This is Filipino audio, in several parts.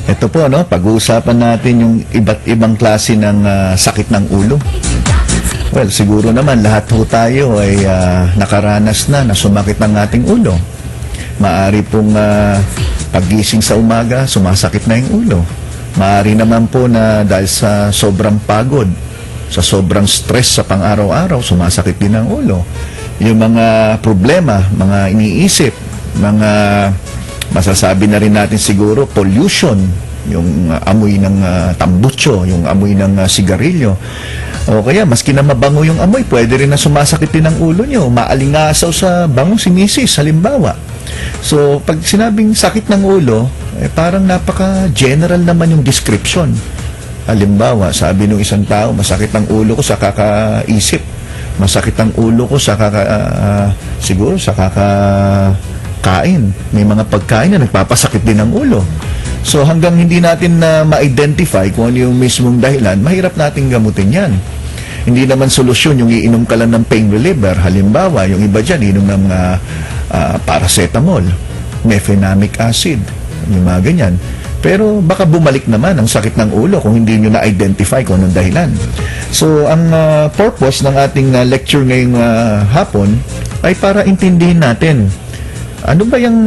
Ito po, no, pag-uusapan natin yung iba't ibang klase ng sakit ng ulo. Well, siguro naman lahat po tayo ay nakaranas na sumakit ng ating ulo. Maari pong paggising sa umaga, sumasakit na yung ulo. Maari naman po na dahil sa sobrang pagod, sa sobrang stress sa pang-araw-araw, sumasakit din ang ulo. Yung mga problema, mga iniisip, mga masasabi na rin natin siguro, pollution, yung amoy ng tambutso, yung amoy ng sigarilyo. O kaya, maski na mabango yung amoy, pwede rin na sumasakit din ang ulo nyo. Maalingasaw sa bango si misis, halimbawa. So, pag sinabing sakit ng ulo, parang napaka-general naman yung description. Halimbawa, sabi ng isang tao, masakit ang ulo ko sa kakaisip. Masakit ang ulo ko sa siguro sa kain. May mga pagkain na nagpapasakit din ang ulo. So hanggang hindi natin ma-identify kung ano yung mismong dahilan, mahirap nating gamutin yan. Hindi naman solusyon yung iinom ka lang ng pain reliever. Halimbawa, yung iba dyan, inom ng paracetamol, mefenamic acid, yung mga ganyan. Pero baka bumalik naman ang sakit ng ulo kung hindi nyo na-identify kung anong dahilan. So ang purpose ng ating lecture ngayong hapon ay para intindihin natin ano ba yung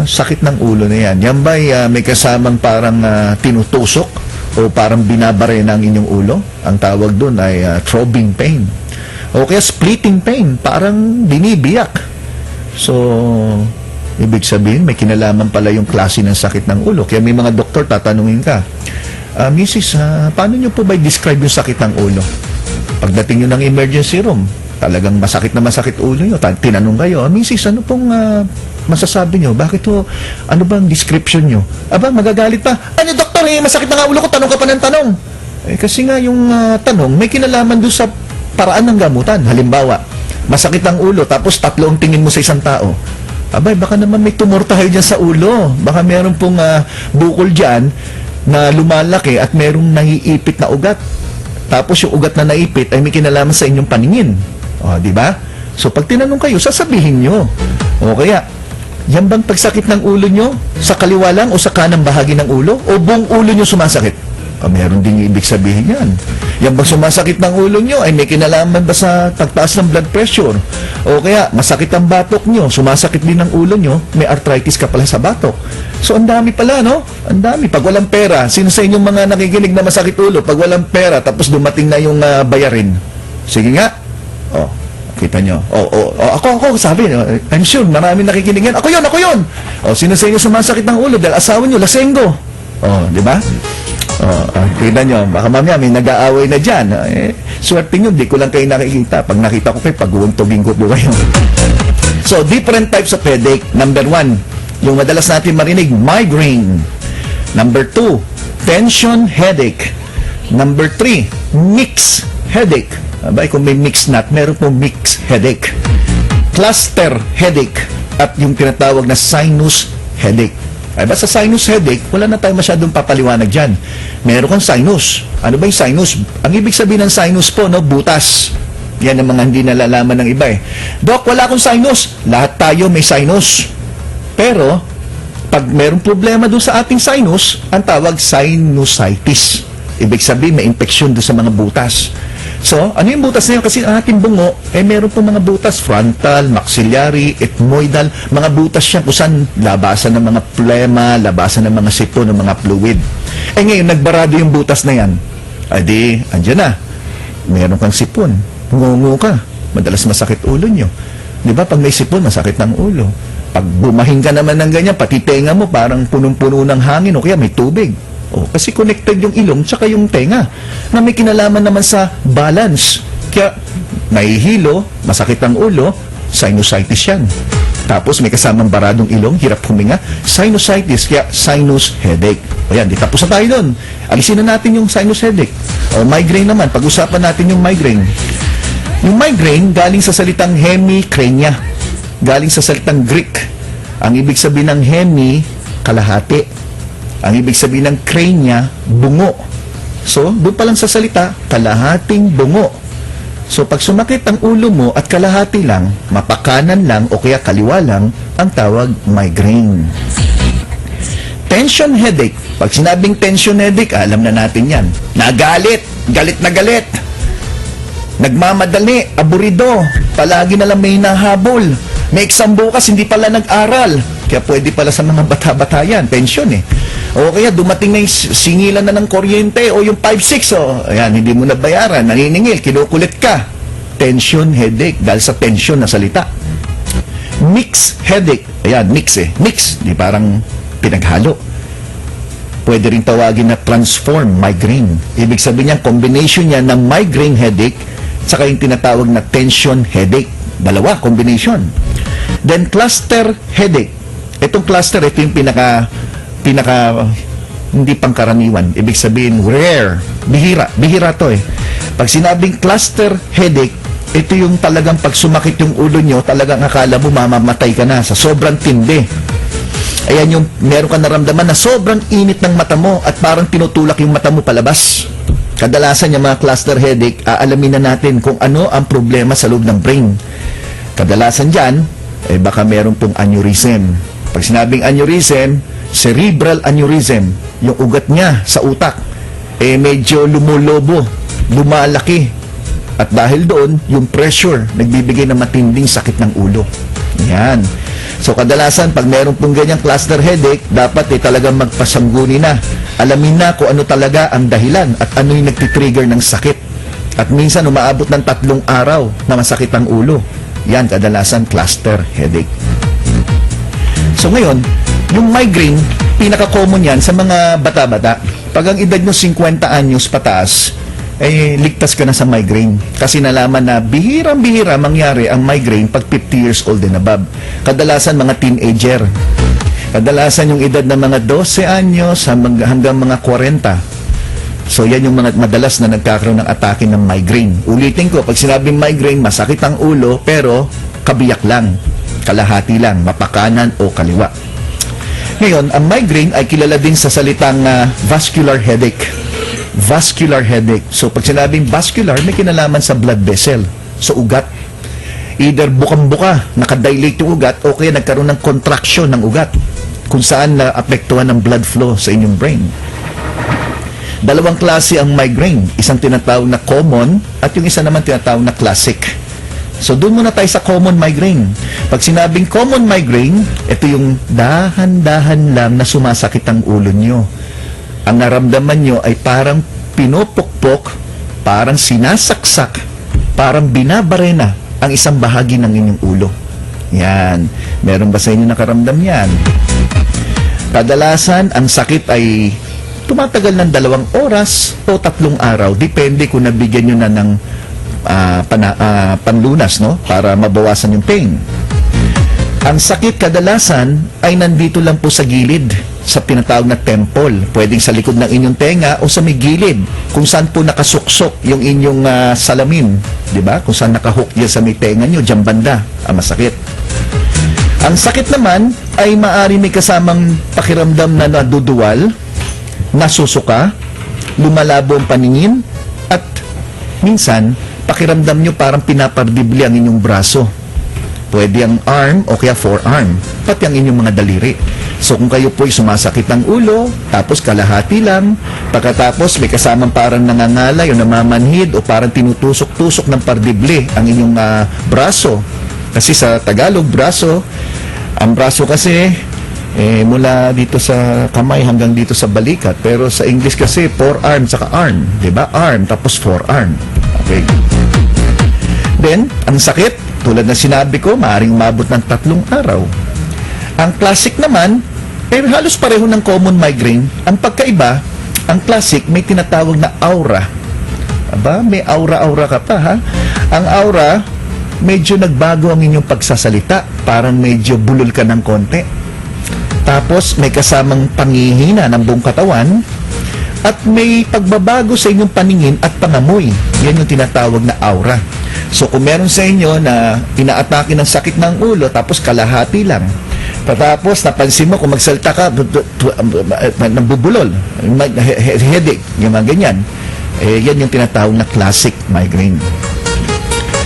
sakit ng ulo na yan? Yan ba may kasamang parang tinutusok o parang binabare ng inyong ulo? Ang tawag doon ay throbbing pain. O kaya splitting pain, parang binibiyak. So, ibig sabihin, may kinalaman pala yung klase ng sakit ng ulo. Kaya may mga doktor tatanungin ka, Mrs., paano nyo po ba i-describe yung sakit ng ulo? Pagdating nyo ng emergency room, talagang masakit na masakit ulo nyo. Tinanong kayo, Mrs., ano pong masasabi nyo? Bakit po, ano bang description nyo? Aba, magagalit pa. Ano, doktor, masakit na nga ulo ko, tanong ka pa ng tanong. Kasi nga yung tanong, may kinalaman doon sa paraan ng gamutan. Halimbawa, masakit ang ulo, tapos tatlo ang tingin mo sa isang tao. Abay, baka naman may tumor tayo dyan sa ulo. Baka meron pong bukol dyan na lumalaki at merong naiipit na ugat. Tapos yung ugat na naipit ay may kinalaman sa inyong paningin. O, di ba? So, pag tinanong kayo, sasabihin nyo. O kaya, yan bang pagsakit ng ulo nyo sa kaliwa lang o sa kanang bahagi ng ulo? O buong ulo nyo sumasakit? O, meron din ibig sabihin yan. Yan bang sumasakit ng ulo nyo ay may kinalaman ba sa tagtaas ng blood pressure? O kaya, masakit ang batok nyo, sumasakit din ang ulo nyo, may arthritis ka pala sa batok. So, ang dami pala, no? Ang dami. Pag walang pera, sino sa inyong mga nakikinig na masakit ulo, pag walang pera, tapos dumating na yung bayarin? Sige nga. O, kita nyo. Ako, sabi, I'm sure, marami nakikinig yan. Ako yun. O, sino sa inyo sumasakit ng ulo dahil asawa nyo, lasenggo? O, di ba? Kita nyo, baka mamaya may nag-aaway na dyan. Swerte nyo, di ko lang kayo nakikita. Pag nakita ko kayo, pag-uuntugin ko po kayo. So, different types of headache. Number 1, yung madalas natin marinig, migraine. Number 2, tension headache. Number 3, mixed headache. Abay, kung may mixed nut, meron pong mixed headache. Cluster headache. At yung tinatawag na sinus headache. Ay ba sa sinus headache, wala na tayo masyadong papaliwanag dyan. Meron kang sinus. Ano ba yung sinus? Ang ibig sabihin ng sinus po, no, butas. Yan ang mga hindi nalalaman ng iba eh. Dok, wala akong sinus. Lahat tayo may sinus. Pero, pag merong problema doon sa ating sinus, ang tawag sinusitis. Ibig sabihin, may infection doon sa mga butas. So, ano yung butas na yun? Kasi ang ating bungo, meron po mga butas, frontal, maxillary, ethmoidal, mga butas yan kung saan labasan ng mga plema, labasan ng mga sipon, ng mga fluid. Ngayon, nagbarado yung butas na yan. Adi, andyan na. Meron kang sipon. Ngungu ka. Madalas masakit ulo nyo. Di ba? Pag may sipon, masakit ng ulo. Pag bumahin ka naman ng ganyan, pati tenga mo, parang punong-puno ng hangin o kaya may tubig. Kasi connected yung ilong tsaka yung tenga na may kinalaman naman sa balance. Kaya nahihilo, masakit ang ulo, sinusitis yan. Tapos may kasamang baradong ilong, hirap huminga, sinusitis, kaya sinus headache. O yan, di tapos na tayo doon. Alisin na natin yung sinus headache. O migraine naman, pag-usapan natin yung migraine. Yung migraine galing sa salitang hemicrania. Galing sa salitang Greek. Ang ibig sabihin ng hemi, kalahati. Ang ibig sabihin ng crania, bungo. So, doon pa lang sa salita, kalahating bungo. So, pag sumakit ang ulo mo at kalahati lang, mapakanan lang o kaya kaliwa lang, ang tawag migraine. Tension headache. Pag sinabing tension headache, alam na natin yan. Nagalit, galit na galit. Nagmamadali, aburido, palagi na lang may hinahabol. May exam bukas, hindi pala nag-aral. Kaya pwede pala sa mga bata-bata yan, tension eh. O kaya dumating na yung singilan na ng kuryente o yung 5-6, ayan, hindi mo nabayaran, naniningil, kinukulit ka. Tension headache, dahil sa tension na salita. Mix headache, ayan, mix eh. Mix, di parang pinaghalo. Pwede rin tawagin na transform migraine. Ibig sabihin niya, combination niya ng migraine headache saka yung tinatawag na tension headache. Dalawa, combination. Then, cluster headache. Itong cluster, ito yung pinaka, hindi pangkaraniwan. Ibig sabihin, rare. Bihira to eh. Pag sinabing cluster headache, ito yung talagang pag sumakit yung ulo nyo, talagang akala mo mamamatay ka na sa sobrang tindi. Ayan yung meron ka naramdaman na sobrang init ng mata mo at parang tinutulak yung mata mo palabas. Kadalasan yung mga cluster headache, aalamin na natin kung ano ang problema sa loob ng brain. Kadalasan dyan, baka meron pong aneurysm. Pag sinabing aneurysm, cerebral aneurysm, yung ugat niya sa utak, medyo lumulobo, lumalaki. At dahil doon, yung pressure, nagbibigay ng matinding sakit ng ulo. Yan. So kadalasan pag meron pong ganyang cluster headache, dapat talagang magpasangguni na. Alamin na kung ano talaga ang dahilan at ano yung nagtitrigger ng sakit. At minsan umaabot ng 3 araw na masakit ang ulo. Yan kadalasan cluster headache. So ngayon, yung migraine, pinaka-common yan sa mga bata-bata. Pag ang edad nyo 50 anyos pataas, ligtas ka na sa migraine. Kasi nalaman na bihirang-bihira mangyari ang migraine pag 50 years old and above. Kadalasan mga teenager. Kadalasan yung edad ng mga 12 anyos hanggang mga 40. So yan yung mga madalas na nagkakaroon ng atake ng migraine. Ulitin ko, pag sinabing migraine, masakit ang ulo pero kabiyak lang. Kalahati lang, mapakanan o kaliwa. Ngayon, ang migraine ay kilala din sa salitang vascular headache. Vascular headache. So, pag sinabing vascular, may kinalaman sa blood vessel, sa ugat. Either bukang-buka, nakadilate yung ugat, o kaya nagkaroon ng contraction ng ugat, kung saan naapektuhan ng blood flow sa inyong brain. Dalawang klase ang migraine. Isang tinatawag na common, at yung isa naman tinatawag na classic. So, doon muna tayo sa common migraine. Pag sinabing common migraine, ito yung dahan-dahan lang na sumasakit ang ulo nyo. Ang naramdaman nyo ay parang pinupukpok, parang sinasaksak, parang binabarena ang isang bahagi ng inyong ulo. Yan. Meron ba sa inyo nakaramdam yan? Kadalasan, ang sakit ay tumatagal ng 2 oras o 3 araw. Depende kung nabigyan nyo na ng panlunas, no? Para mabawasan yung pain. Ang sakit kadalasan ay nandito lang po sa gilid, sa pinatawag na temple. Pwedeng sa likod ng inyong tenga o sa may gilid, kung saan po nakasuksok yung inyong salamin. Diba? Kung saan nakahook yan sa may tenga nyo, dyan banda, ang masakit. Ang sakit naman ay maaari may kasamang pakiramdam na naduduwal, nasusuka, lumalabo ang paningin, at minsan, pakiramdam nyo parang pinapardibli ang inyong braso. Pwede ang arm o kaya forearm, pati ang inyong mga daliri. So kung kayo po'y sumasakit ng ulo, tapos kalahati lang, pagkatapos may kasamang parang nangangalay o namamanhid o parang tinutusok-tusok ng pardibli ang inyong braso. Kasi sa Tagalog, braso, ang braso kasi mula dito sa kamay hanggang dito sa balikat. Pero sa English kasi, forearm saka arm. Diba? Arm, tapos forearm. Okay. Then, ang sakit, tulad na sinabi ko, maaaring umabot ng 3 araw. Ang classic naman, halos pareho ng common migraine. Ang pagkaiba, ang classic may tinatawag na aura. Aba, may aura-aura ka pa, ha? Ang aura, medyo nagbago ang inyong pagsasalita. Parang medyo bulol ka ng konti. Tapos, may kasamang pangihina ng buong katawan. At may pagbabago sa inyong paningin at pangamoy. Yan yung tinatawag na aura. So, kung meron sa inyo na inaatake ng sakit ng ulo, tapos kalahati lang. Tapos, napansin mo, kung magsalita ka, nabubulol, headache, yung mga ganyan. Yan yung tinatawag na classic migraine.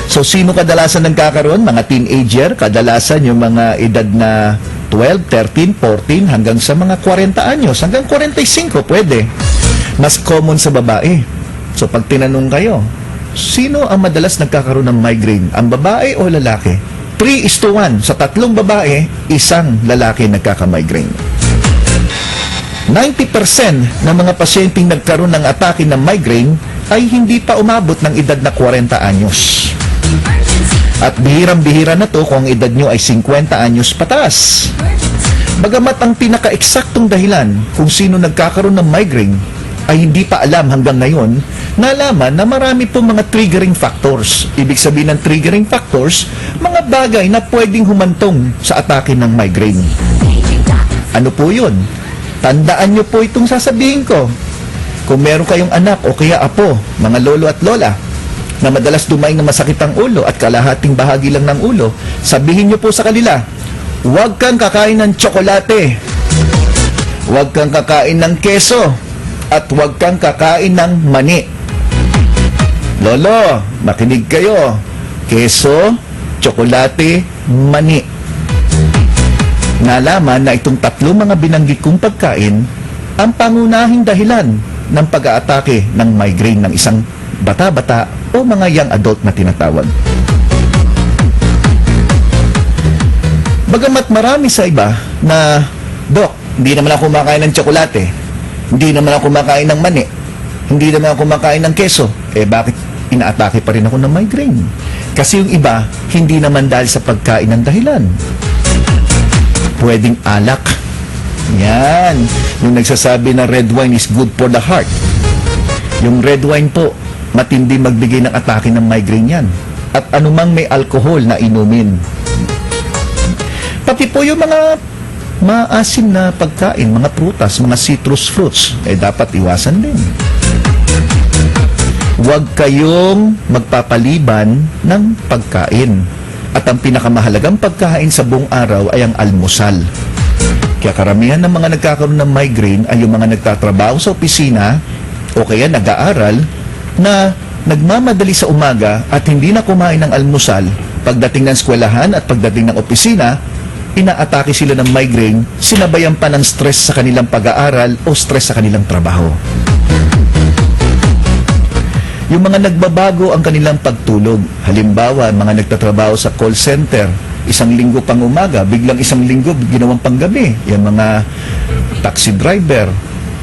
So, sino kadalasan nagkakaroon? Mga teenager, kadalasan yung mga edad na 12, 13, 14, hanggang sa mga 40 anyos, hanggang 45 pwede. Mas common sa babae. So pag tinanong kayo, sino ang madalas nagkakaroon ng migraine? Ang babae o lalaki? 3:1. Sa 3 babae, 1 lalaki nagkaka-migraine. 90% ng mga pasyenteng nagkaroon ng atake ng migraine ay hindi pa umabot ng edad na 40 anyos. At bihirang-bihira na to kung ang edad nyo ay 50 anyos pataas. Bagamat ang pinaka-eksaktong dahilan kung sino nagkakaroon ng migraine ay hindi pa alam hanggang ngayon, nalaman na marami pong mga triggering factors. Ibig sabihin ng triggering factors, mga bagay na pwedeng humantong sa atake ng migraine. Ano po yun? Tandaan nyo po itong sasabihin ko. Kung meron kayong anak o kaya apo, mga lolo at lola, na madalas dumaing na masakit ang ulo at kalahating bahagi lang ng ulo, sabihin nyo po sa kanila, huwag kang kakain ng tsokolate, huwag kang kakain ng keso, at huwag kang kakain ng mani. Lolo, makinig kayo. Keso, tsokolate, mani. Nalaman na itong 3 mga binanggit kong pagkain ang pangunahing dahilan ng pag-aatake ng migraine ng isang bata-bata o mga young adult na tinatawag. Bagamat marami sa iba na, Dok, hindi naman ako kumakain ng tsokolate, hindi naman ako kumakain ng mani, hindi naman ako kumakain ng keso, bakit inaatake pa rin ako ng migraine? Kasi yung iba, hindi naman dahil sa pagkain ng dahilan. Pwedeng alak. Yan. Yung nagsasabi na red wine is good for the heart. Yung red wine po, matindi magbigay ng atake ng migraine yan. At anumang may alcohol na inumin. Pati po yung mga maasim na pagkain, mga prutas, mga citrus fruits, dapat iwasan din. Huwag kayong magpapaliban ng pagkain. At ang pinakamahalagang pagkain sa buong araw ay ang almusal. Kaya karamihan ng mga nagkakaroon ng migraine ay yung mga nagtatrabaho sa opisina o kaya nag-aaral na nagmamadali sa umaga at hindi na kumain ng almusal. Pagdating ng eskwelahan at pagdating ng opisina, inaatake sila ng migraine, sinabayan pa ng stress sa kanilang pag-aaral o stress sa kanilang trabaho. Yung mga nagbabago ang kanilang pagtulog. Halimbawa, mga nagtatrabaho sa call center, 1 linggo pang umaga, biglang 1 linggo ginawang panggabi. Yung mga taxi driver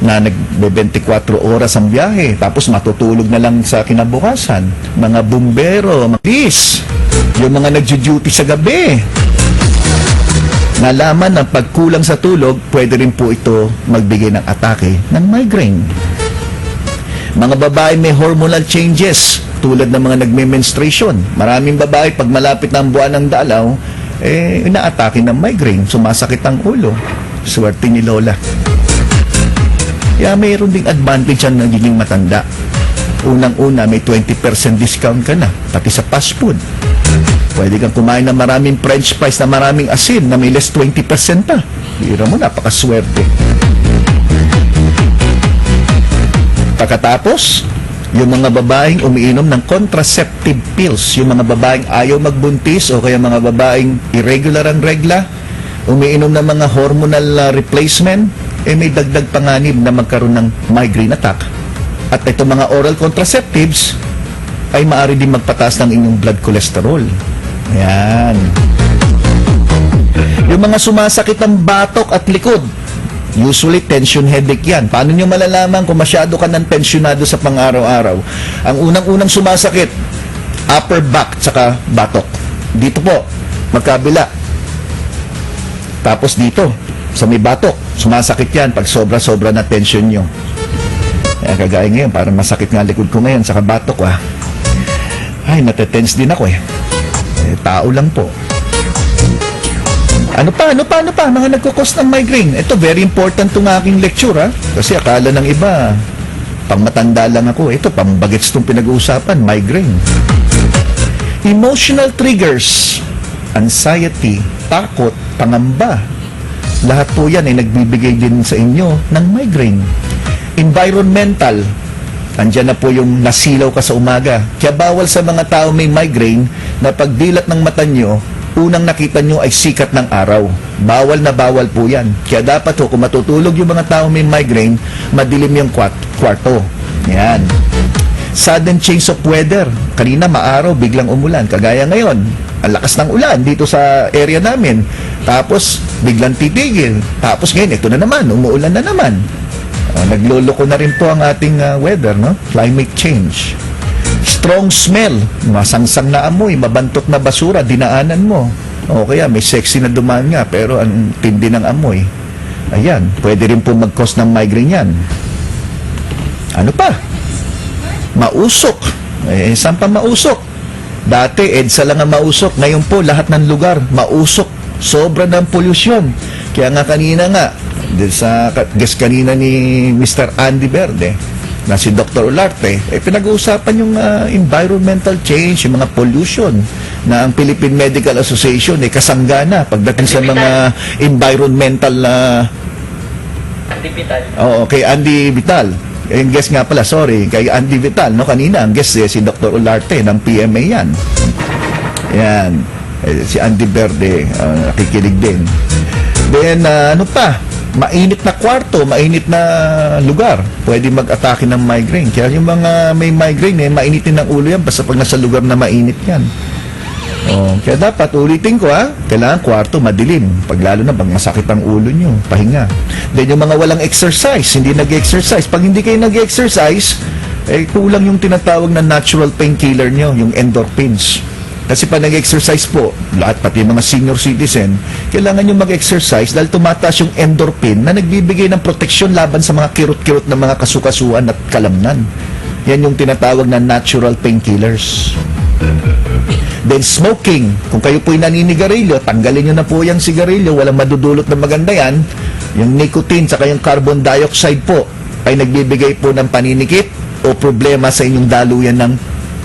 na nagbe-24 oras ang biyahe, tapos matutulog na lang sa kinabukasan. Mga bumbero, mga police, yung mga nagjo-duty sa gabi. Nalaman na pagkulang sa tulog, pwede rin po ito magbigay ng atake ng migraine. Mga babae may hormonal changes tulad ng mga nagme-menstruation. Maraming babae pag malapit na ang buwan ng dalaw, inaatake ng migraine, sumasakit ang ulo. Swerte ni Lola. Kaya mayroon ding advantage ang nagiging matanda. Unang-una, may 20% discount ka na, pati sa fast food. Pwede kang kumain ng maraming french fries na maraming asin na may less 20% pa. Bira mo, napakaswerte. Pagkatapos, yung mga babaeng umiinom ng contraceptive pills, yung mga babaeng ayaw magbuntis o kaya mga babaeng irregular ang regla, umiinom ng mga hormonal replacement, may dagdag panganib na magkaroon ng migraine attack. At itong mga oral contraceptives ay maaari din magpataas ng inyong blood cholesterol. Ayan. Yung mga sumasakit ng batok at likod, usually tension headache yan. Paano nyo malalaman kung masyado ka ng tensionado sa pang-araw-araw? Ang unang-unang sumasakit, upper back tsaka batok. Dito po, magkabila. Tapos dito, sa may batok, sumasakit yan pag sobra-sobra na tension nyo. Kaya kagaya ngayon, parang masakit nga likod ko ngayon, saka batok Ay, natetense din ako tao lang po. Ano pa? Mga nagkukos ng migraine. Ito, very important itong aking lecture, Kasi akala ng iba, pang matanda lang ako. Ito, pang bagets itong pinag-uusapan, migraine. Emotional triggers, anxiety, takot, pangamba. Lahat po yan ay nagbibigay din sa inyo ng migraine. Environmental, andyan na po yung nasilaw ka sa umaga. Kaya bawal sa mga tao may migraine na pagdilat ng mata nyo, unang nakita nyo ay sikat ng araw. Bawal na bawal po yan. Kaya dapat ho, kung matutulog yung mga tao may migraine, madilim yung kwarto. Yan. Sudden change of weather. Kanina maaraw, biglang umulan. Kagaya ngayon, ang lakas ng ulan dito sa area namin. Tapos, biglang titigil. Tapos ngayon, ito na naman, umuulan na naman. Nagloloko na rin po ang ating weather, no? Climate change. Strong smell, masangsang na amoy, mabantot na basura, dinaanan mo. O kaya may sexy na dumaan nga, pero ang tindi ng amoy. Ayan, pwede rin po mag-cause ng migraine yan. Ano pa? Mausok. Saan pa mausok? Dati, EDSA lang ang mausok. Ngayon po, lahat ng lugar, mausok. Sobra ng polusyon. Kaya nga kanina nga, sa guest kanina ni Mr. Andy Verde, na si Dr. Olarte, pinag-uusapan yung environmental change, yung mga pollution na ang Philippine Medical Association kasanggana pagdating sa mga environmental Andy Vital. Oo, kay Andy Vital. Yung guest nga pala, sorry, kay Andy Vital, no? Kanina, ang guest si Dr. Olarte ng PMA yan. Yan. Si Andy Verde, nakikinig din. Then, ano pa? Mainit na kwarto, mainit na lugar, pwede mag-atake ng migraine. Kaya yung mga may migraine, mainitin ng ulo yan basta pag nasa lugar na mainit yan. Kaya dapat, ulitin ko kailangan kwarto madilim. Pag lalo na, pag masakit ang ulo nyo, pahinga. Then yung mga walang exercise, hindi nag-exercise. Pag hindi kayo nag-exercise, kulang yung tinatawag na natural painkiller nyo, yung endorphins. Kasi pag nag-exercise po, lahat pati mga senior citizen, kailangan nyo mag-exercise dahil tumataas yung endorphin na nagbibigay ng proteksyon laban sa mga kirot-kirot na mga kasukasuan at kalamnan. Yan yung tinatawag na natural painkillers. Then smoking. Kung kayo po'y naninigarilyo, tanggalin nyo na po yung sigarilyo, walang madudulot na maganda yan. Yung nicotine, saka yung carbon dioxide po, ay nagbibigay po ng paninikip o problema sa inyong daluyan ng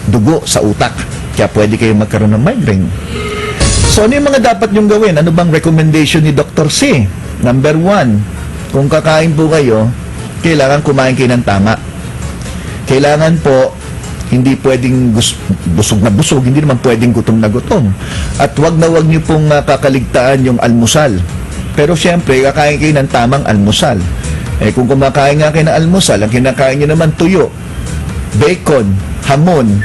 dugo sa utak. Kaya pwede kayo magkaroon ng migraine. So, ano yung mga dapat nyong gawin? Ano bang recommendation ni Dr. C? Number 1, kung kakain po kayo, kailangan kumain kayo ng tama. Kailangan po, hindi pwedeng busog na busog, hindi naman pwedeng gutom na gutom. At wag na wag nyo pong kakaligtaan yung almusal. Pero syempre, kakain kayo ng tamang almusal. Kung kumakain nga kayo ng almusal, ang kinakain nyo naman tuyo, bacon, hamon,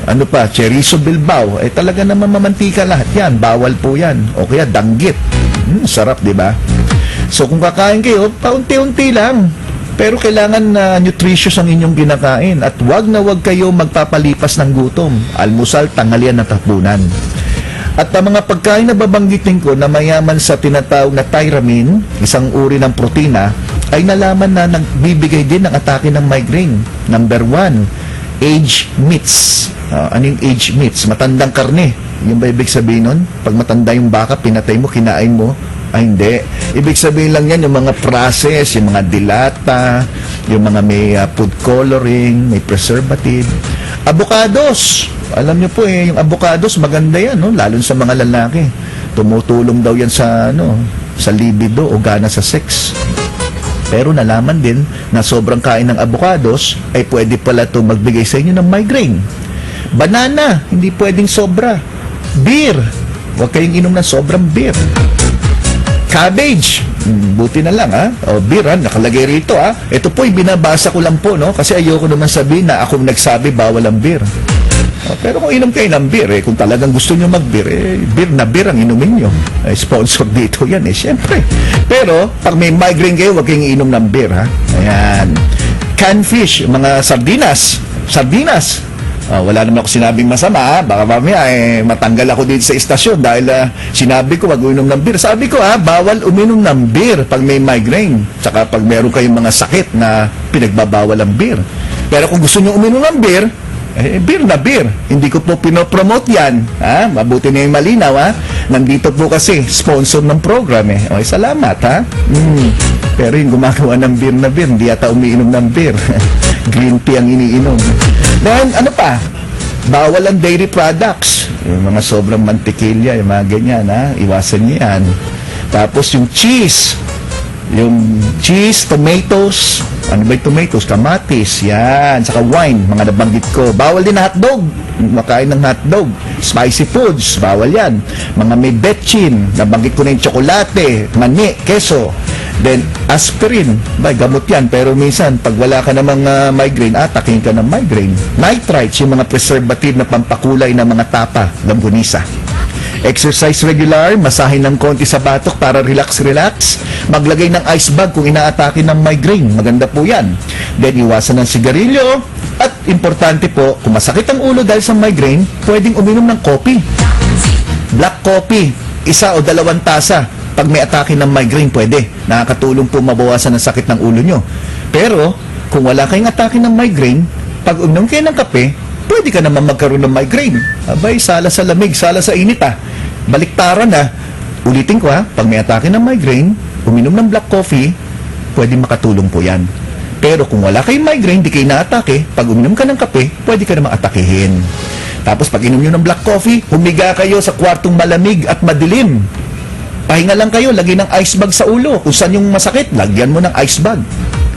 ano pa, chorizo bilbao, talaga naman mamantika lahat yan. Bawal po yan. O kaya danggit. Sarap, di ba? So, kung kakain kayo, paunti-unti lang. Pero kailangan na nutritious ang inyong kinakain. At wag na wag kayo magpapalipas ng gutom. Almusal, tanghalian at hapunan. At ang mga pagkain na babanggitin ko na mayaman sa tinatawag na tyramine, isang uri ng protina, ay nalaman na nagbibigay din ng atake ng migraine. Number 1, aged meats. Anong aged meats? Matandang karne. Yung ba ibig sabihin nun? Pag matanda yung baka, pinatay mo, kinain mo? Ay, hindi. Ibig sabihin lang yan, yung mga process, yung mga dilata, yung mga may food coloring, may preservative. Avocados. Alam nyo po yung avocados, maganda yan, no? Lalo sa mga lalaki. Tumutulong daw yan sa, sa libido o gana sa sex. Pero nalaman din na sobrang kain ng avocados ay pwede pala ito magbigay sa inyo ng migraine. Banana, hindi pwedeng sobra. Beer, huwag kayong inom ng sobrang beer. Cabbage, buti na lang O beer nakalagay rito Ito po'y binabasa ko lang po kasi ayoko naman sabihin na ako nagsabi bawal ang beer. Pero kung inom kayo ng beer, kung talagang gusto nyo mag-beer, beer na beer ang inumin nyo. Sponsor dito yan, syempre. Pero, pag may migraine kayo, huwag kayong inom ng beer, Ayan. Canned fish, mga sardinas. Sardinas. Wala naman ako sinabing masama, Baka mamaya, matanggal ako dito sa istasyon dahil sinabi ko, wag uminom ng beer. Sabi ko, bawal uminom ng beer pag may migraine. Tsaka pag meron kayong mga sakit na pinagbabawal ang beer. Pero kung gusto nyo uminom ng beer, beer na beer. Hindi ko po pinopromote yan. Mabuti na yung malinaw, Nandito po kasi sponsor ng program, Okay, salamat, Pero yung gumagawa ng beer na beer, hindi yata umiinom ng beer. Green tea ang iniinom. Then, ano pa? Bawal ang dairy products. Yung mga sobrang mantikilya, yung mga ganyan, Iwasan niyo yan. Tapos yung cheese. Yung cheese, tomatoes. Ano ba yung tomatoes? Kamatis, yan. Saka wine, mga nabanggit ko. Bawal din na hotdog. Makain ng hotdog. spicy foods, bawal yan. Mga may betchin, nabanggit ko na yung tsokolate, mani, keso. Then, aspirin, gamot yan. Pero minsan, pag wala ka namang migraine, atakin ka ng migraine. Nitrites, yung mga preservative na pampakulay ng mga tapa, longganisa. Exercise regular, masahin ng konti sa batok para relax. Maglagay ng ice bag kung inaatake ng migraine. Maganda po yan. Then, iwasan ng sigarilyo. At importante po, kung masakit ang ulo dahil sa migraine, pwedeng uminom ng coffee. Black coffee, 1 o 2 tasa. Pag may atake ng migraine, pwede. Nakakatulong po mabawasan ang sakit ng ulo nyo. Pero, kung wala kayong atake ng migraine, pag uminom kayo ng kape, pwede ka naman magkaroon ng migraine. Abay, sala sa lamig, sala sa init Baliktaran Ulitin ko pag may atake ng migraine, uminom ng black coffee, pwede makatulong po yan. Pero kung wala kayong migraine, di kayo naatake, pag uminom ka ng kape, pwede ka naman atakehin. Tapos pag inom nyo ng black coffee, humiga kayo sa kwartong malamig at madilim. Pahinga lang kayo, lagay ng ice bag sa ulo. Kung saan yung masakit, lagyan mo ng ice bag.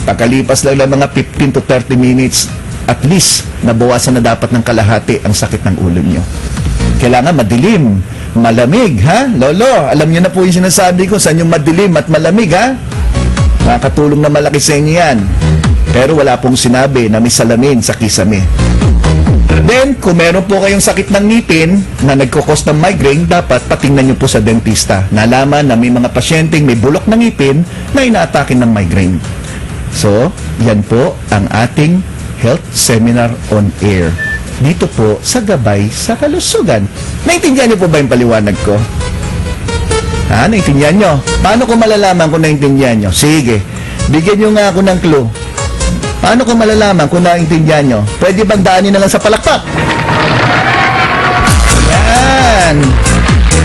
Pagkalipas lang mga 15 to 30 minutes, at least, nabawasan na dapat ng kalahati ang sakit ng ulo nyo. Kailangan madilim, malamig, Lolo, alam nyo na po yung sinasabi ko, saan yung madilim at malamig, Nakakatulong na malaki sa inyo yan. Pero wala pong sinabi na may salamin sa kisame. Then, kung meron po kayong sakit ng ngipin na nagkukos ng migraine, dapat patingnan nyo po sa dentista. Nalaman na may mga pasyenteng may bulok ng ngipin na inaatake ng migraine. So, yan po ang ating health seminar on air. Dito po sa Gabay sa Kalusugan. Naintindihan niyo po ba yung paliwanag ko? Naintindihan nyo? Paano ko malalaman kung naintindihan nyo? Sige, bigyan nyo nga ako ng clue. Paano ko malalaman kung naintindihan nyo? Pwede bang daanin na lang sa palakpak? Yan!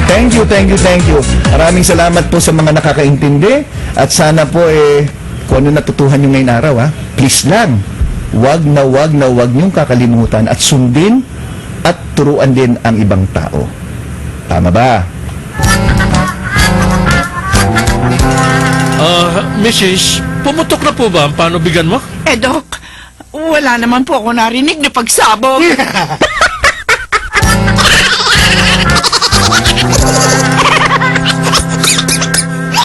Thank you. Maraming salamat po sa mga nakakaintindi. At sana po kung ano natutuhan nyo ngayong araw, please lang, wag na wag nyong kakalimutan at sundin at turuan din ang ibang tao. Tama ba? Mrs., pumutok na po ba ang panubigan mo? Dok, wala naman po ako narinig na pagsabog.